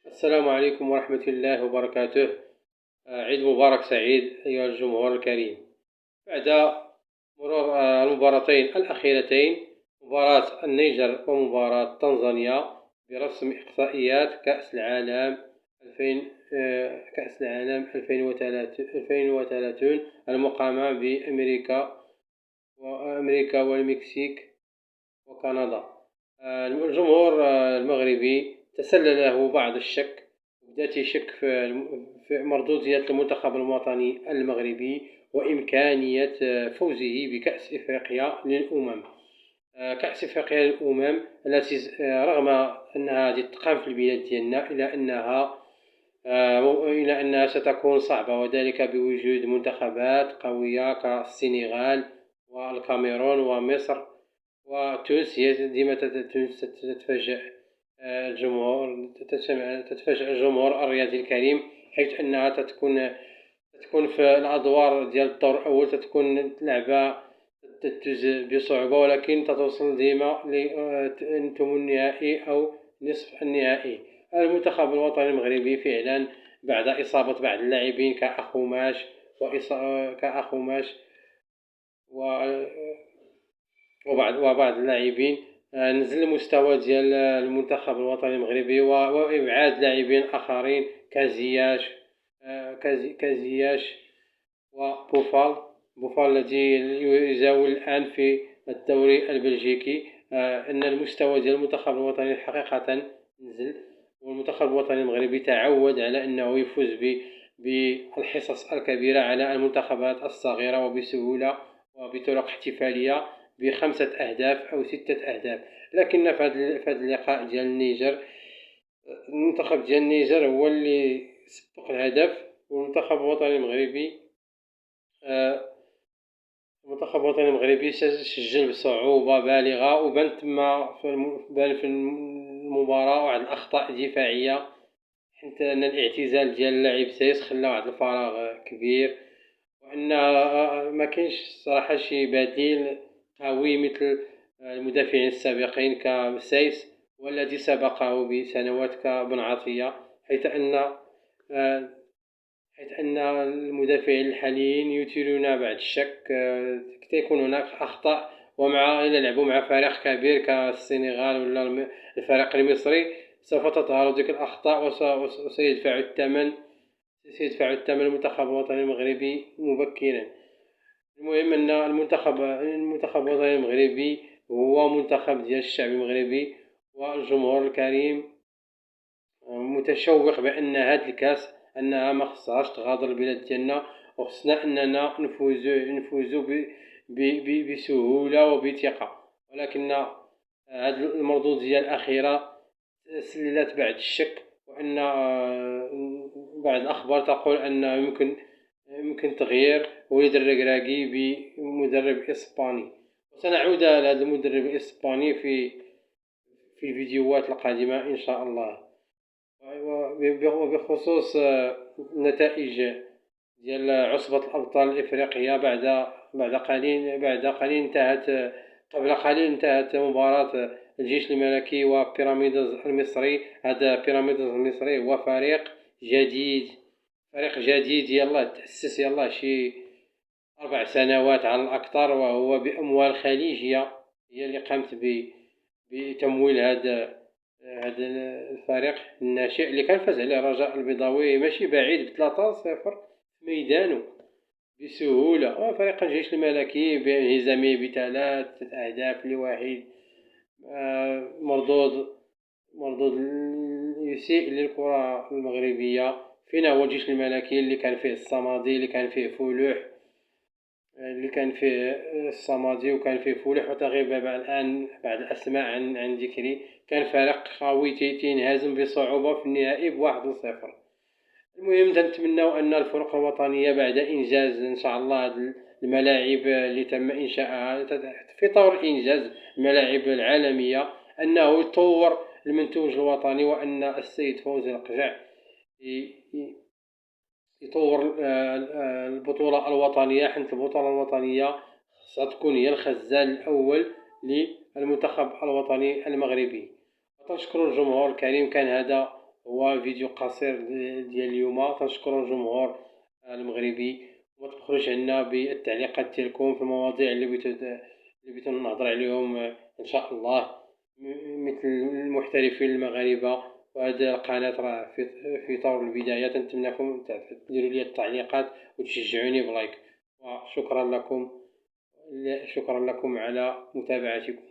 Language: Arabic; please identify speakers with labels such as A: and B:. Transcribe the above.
A: السلام عليكم ورحمة الله وبركاته. عيد مبارك سعيد أيها الجمهور الكريم. بعد مرور المباراتين الأخيرتين، مباراة النيجر ومباراة تنزانيا برسم إقصائيات كأس العالم 2000 كأس العالم 2030 المقامة بأمريكا والمكسيك وكندا. الجمهور المغربي تسلل له بعض الشك، بدأت يشك في مردودية المنتخب الوطني المغربي وإمكانية فوزه بكأس إفريقيا للأمم. كأس إفريقيا للأمم التي رغم أنها تقام في البلاد ديالنا إلى أنها ستكون صعبة، وذلك بوجود منتخبات قوية كالسنغال والكاميرون ومصر وتونس. هي ديما تونس تتفاجأ الجمهور الرياضي الكريم، حيث أنها تكون في الأدوار ديال الدور الأول، تكون لعبة تتوز بصعوبة، ولكن تتوصل ديما لثمن النهائي أو نصف النهائي. المنتخب الوطني المغربي فعلا بعد إصابة بعض اللاعبين كأخوماش وبعض اللاعبين، نزل المستوى ديال المنتخب الوطني المغربي وإبعاد لاعبين آخرين كزياش بوفال الذي يزاول الآن في الدوري البلجيكي. أن المستوى ديال المنتخب الوطني حقيقة نزل، والمنتخب الوطني المغربي تعود على أنه يفوز بالحصص الكبيرة على المنتخبات الصغيرة وبسهولة وبطرق احتفالية ب5 أهداف أو 6 أهداف. لكن في هذا اللقاء ديال النيجر، المنتخب ديال النيجر هو اللي سبق الهدف، والمنتخب الوطني المغربي سجل بصعوبة بالغة، بان في المباراة واحد الأخطاء دفاعية، حيت أن الاعتزال ديال اللاعب سيس خلى واحد الفراغ كبير، وأن ما كاينش صراحة شي بديل قوي مثل المدافعين السابقين كسايس والذي سبقه بسنوات كبن عطية، حيث أن المدافعين الحاليين يثيرون بعض الشك. تكون هناك أخطاء، إذا لعبوا مع فريق كبير كالسنغال ولا الفريق المصري سوف تظهر تلك الأخطاء، وسيدفع الثمن المنتخب الوطني المغربي مبكرا. المهم أن المنتخب الوطني المغربي هو منتخب ديال الشعب المغربي، والجمهور الكريم متشوق بأن هذا الكاس أنها ما خصهاش تغادر البلاد ديالنا، وخصنا أننا نفوزوا بسهولة وبثقة. ولكن هذه المردودية الأخيرة سللت بعض الشك، وأن بعض الأخبار تقول أن يمكن تغيير وليد الركراكي بمدرب إسباني، وسنعود على هذا المدرب الإسباني في الفيديوهات القادمة إن شاء الله. وبخصوص نتائج ديال عصبة الأبطال الإفريقية، قبل قليل انتهت مباراة الجيش الملكي وبيراميدز المصري. هذا بيراميدز المصري هو فريق جديد يلاه تأسس شي 4 سنوات على الأكثر، وهو بأموال خليجية هي اللي قامت بتمويل هذا الفريق الناشئ اللي كان فاز عليه الرجاء البيضاوي ماشي بعيد ب3-0 في ميدانه بسهولة. فريق الجيش الملكي بانهزامه ب3 أهداف لواحد، مردود يسيء للكرة المغربية. فين هو الجيش الملكي اللي كان فيه الصمادي، اللي كان فيه فلوح، وكان فيه فلوح وتغيب الآن بعد الأسماء عن ذكري. كان فريق قوي تنهزم بصعوبة في النهائي ب1-0. المهم نتمنى أن الفرق الوطنية بعد إنجاز إن شاء الله الملاعب اللي تم إنشاءها في طور إنجاز الملاعب العالمية، أنه يطور المنتوج الوطني، وأن السيد فوزي القجع يطور البطولة الوطنية، حيث البطولة الوطنية ستكون هي الخزان الأول للمنتخب الوطني المغربي. تنشكر الجمهور الكريم. كان هذا هو فيديو قصير ديال اليوم. كنشكر الجمهور المغربي، وما تبخلوش عنا بالتعليقات ديالكم في المواضيع اللي بغيتو نهضر عليهم ان شاء الله، مثل المحترفين المغاربه. وهذه القناه راه في طور البدايه. تنتمنىكم ديروا لي التعليقات وتشجعوني بلايك. وشكرا لكم على متابعتكم.